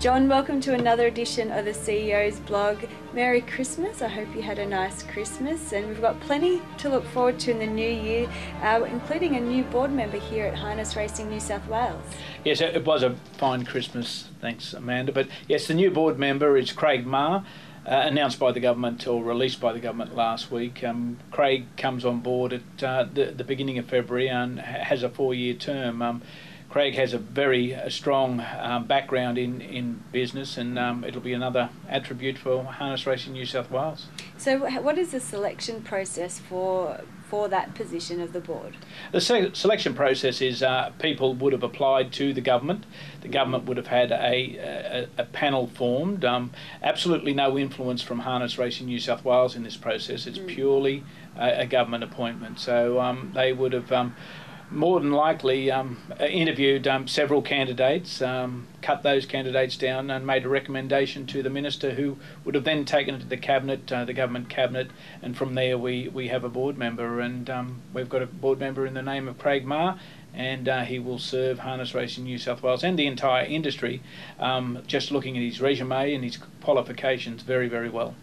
John, welcome to another edition of the CEO's blog. Merry Christmas. I hope you had a nice Christmas, and we've got plenty to look forward to in the new year, including a new board member here at Harness Racing New South Wales. Yes, it was a fine Christmas, thanks Amanda. But yes, the new board member is Craig Marr, announced by the government or released by the government last week. Craig comes on board at the beginning of February and has a 4-year term. Craig has a very strong background in business, and it'll be another attribute for Harness Racing New South Wales. So what is the selection process for that position of the board? The selection process is people would have applied to the government. The government would have had a panel formed. Absolutely no influence from Harness Racing New South Wales in this process. It's purely a government appointment. So they would have more than likely interviewed several candidates, cut those candidates down and made a recommendation to the minister, who would have then taken it to the cabinet, the government cabinet, and from there we have a board member, and we've got a board member in the name of Craig Marr, and he will serve Harness Racing New South Wales and the entire industry, just looking at his resume and his qualifications, very, very well.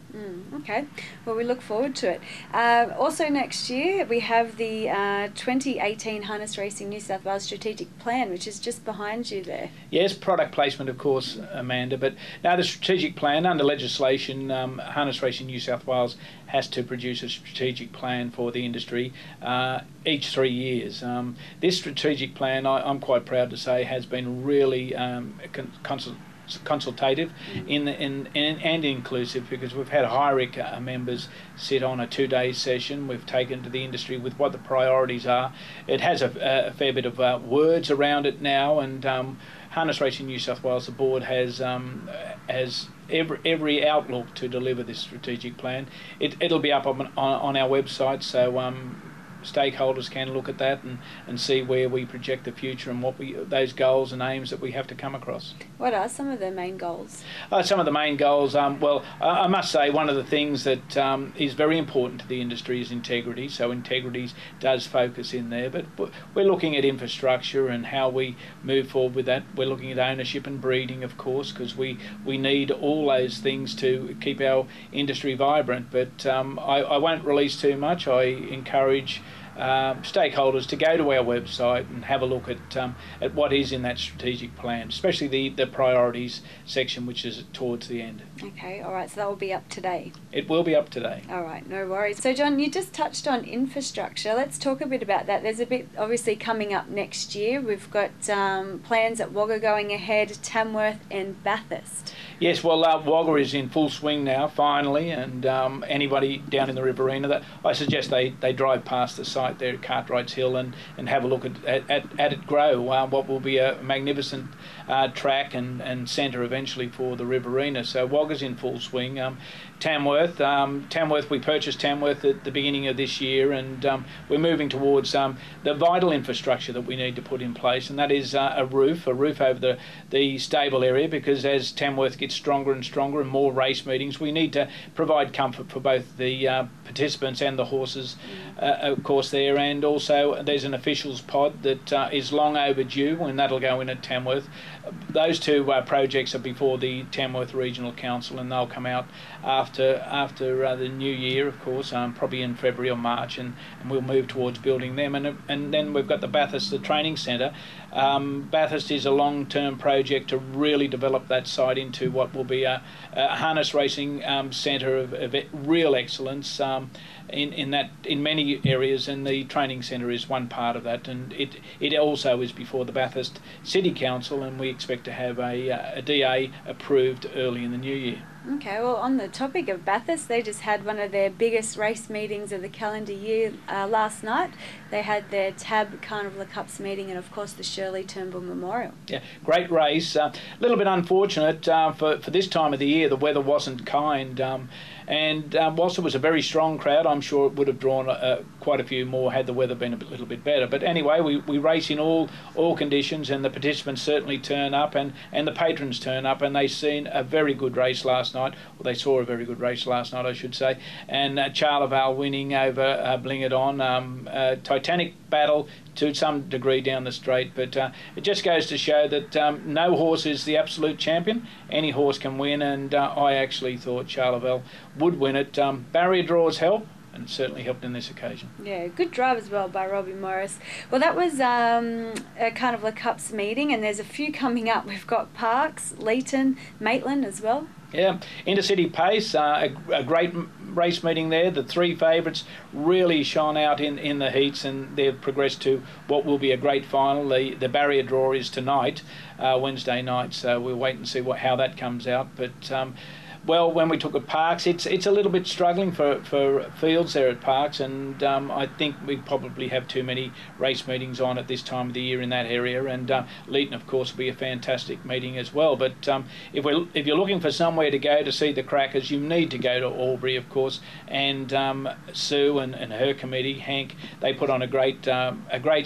Okay, well, we look forward to it. Also next year we have the 2018 Harness Racing New South Wales Strategic Plan, which is just behind you there. Yes, product placement of course, Amanda, but now the strategic plan, under legislation, Harness Racing New South Wales has to produce a strategic plan for the industry each 3 years. This strategic plan, I'm quite proud to say, has been really consultative and inclusive, because we've had HRNSW members sit on a 2-day session. We've taken to the industry with what the priorities are. It has a fair bit of words around it now, and Harness Racing New South Wales, the board has every outlook to deliver this strategic plan. It'll be up on our website, so stakeholders can look at that and see where we project the future and what those goals and aims that we have to come across. What are some of the main goals? Some of the main goals, well, I must say one of the things that is very important to the industry is integrity. So integrity does focus in there, but we're looking at infrastructure and how we move forward with that. We're looking at ownership and breeding, of course, because we need all those things to keep our industry vibrant. But I won't release too much. I encourage stakeholders to go to our website and have a look at what is in that strategic plan, especially the priorities section, which is towards the end. Okay, all right, so that will be up today. It will be up today. All right, no worries. So John, you just touched on infrastructure. Let's talk a bit about that. There's a bit obviously coming up next year. We've got plans at Wagga going ahead, Tamworth and Bathurst. Yes, well, Wagga is in full swing now, finally, and anybody down in the Riverina, that I suggest they drive past the site there at Cartwright's Hill and have a look at it grow. What will be a magnificent track and centre eventually for the Riverina. So Wagga's in full swing. Tamworth, we purchased Tamworth at the beginning of this year, and we're moving towards the vital infrastructure that we need to put in place, and that is a roof over the stable area, because as Tamworth gets stronger and stronger and more race meetings, we need to provide comfort for both the participants and the horses, of course, there. And also there's an officials pod that is long overdue, and that'll go in at Tamworth. Those two projects are before the Tamworth Regional Council, and they'll come out after the new year, of course, probably in February or March, and we'll move towards building them. And then we've got the Bathurst, the training centre. Bathurst is a long-term project to really develop that site into what will be a harness racing centre of real excellence in many areas, and the training centre is one part of that, and it also is before the Bathurst City Council, and we expect to have a DA approved early in the new year. Okay, well, on the topic of Bathurst, they just had one of their biggest race meetings of the calendar year last night. They had their TAB Carnival of Cups meeting and, of course, the Shirley Turnbull Memorial. Yeah, great race. A little bit unfortunate for this time of the year. The weather wasn't kind. And whilst it was a very strong crowd, I'm sure it would have drawn quite a few more had the weather been a little bit better. But anyway, we race in all conditions, and the participants certainly turn up, and the patrons turn up, and they've seen a very good race last night. Well, they saw a very good race last night, I should say. And Charlevale winning over Bling It On. Titanic battle to some degree down the straight, but it just goes to show that no horse is the absolute champion. Any horse can win, and I actually thought Charleville would win it. Barrier draws help, and it certainly helped in this occasion. Yeah, good drive as well by Robbie Morris. Well, that was a Carnival Cups meeting, and there's a few coming up. We've got Parks, Leeton, Maitland as well. Yeah, Intercity Pace, a great race meeting there. The three favourites really shone out in the heats, and they've progressed to what will be a great final. The barrier draw is tonight, Wednesday night, so we'll wait and see how that comes out. But well, when we took at Parks, it's a little bit struggling for fields there at Parks, and I think we probably have too many race meetings on at this time of the year in that area. And Leeton, of course, will be a fantastic meeting as well. But if you're looking for somewhere to go to see the crackers, you need to go to Albury, of course. And Sue and her committee, Hank, they put on a great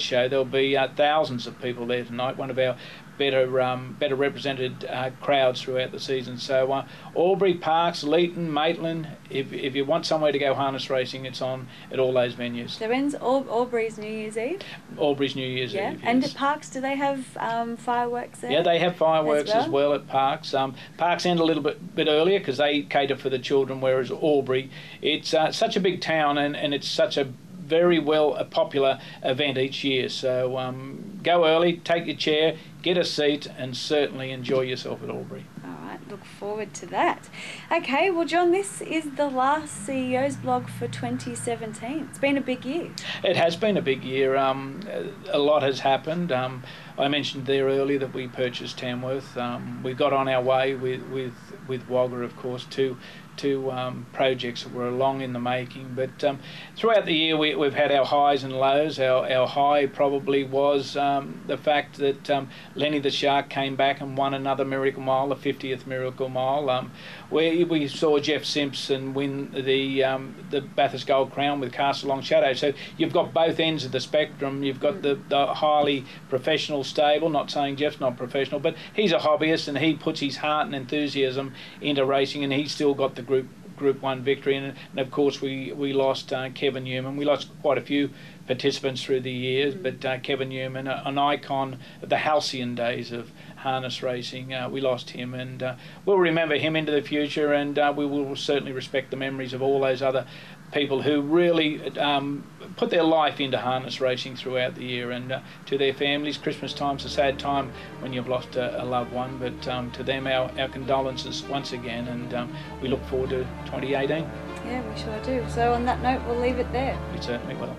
show. There'll be thousands of people there tonight. One of our better represented crowds throughout the season. So Albury, Parks, Leeton, Maitland, if you want somewhere to go harness racing, it's on at all those venues. So when's Albury's New Year's Eve? Albury's New Year's Eve, yes. And at Parks, do they have fireworks there? Yeah, they have fireworks as well at Parks. Parks end a little bit earlier because they cater for the children, whereas Albury, it's such a big town, and it's such a very a popular event each year. So go early, take your chair, get a seat, and certainly enjoy yourself at Albury. All right, look forward to that. Okay, well, John, this is the last CEO's blog for 2017. It's been a big year. It has been a big year. A lot has happened. I mentioned there earlier that we purchased Tamworth. We got on our way with Wagga, of course, two projects that were long in the making. But throughout the year, we've had our highs and lows. Our high probably was the fact that Lenny the Shark came back and won another Miracle Mile, the 50th Miracle Mile, where we saw Jeff Simpson win the Bathurst Gold Crown with Castle Long Shadow. So you've got both ends of the spectrum. You've got the highly professional stable, not saying Jeff's not professional, but he's a hobbyist and he puts his heart and enthusiasm into racing, and he's still got the Group 1 victory. And of course we lost Kevin Newman. We lost quite a few participants through the years, but Kevin Newman, an icon of the halcyon days of harness racing, we lost him, and we'll remember him into the future, and we will certainly respect the memories of all those other people who really put their life into harness racing throughout the year. And to their families, Christmas time's a sad time when you've lost a loved one, but to them our condolences once again, and we look forward to 2018. Yeah, we sure do. So on that note, we'll leave it there. We certainly will.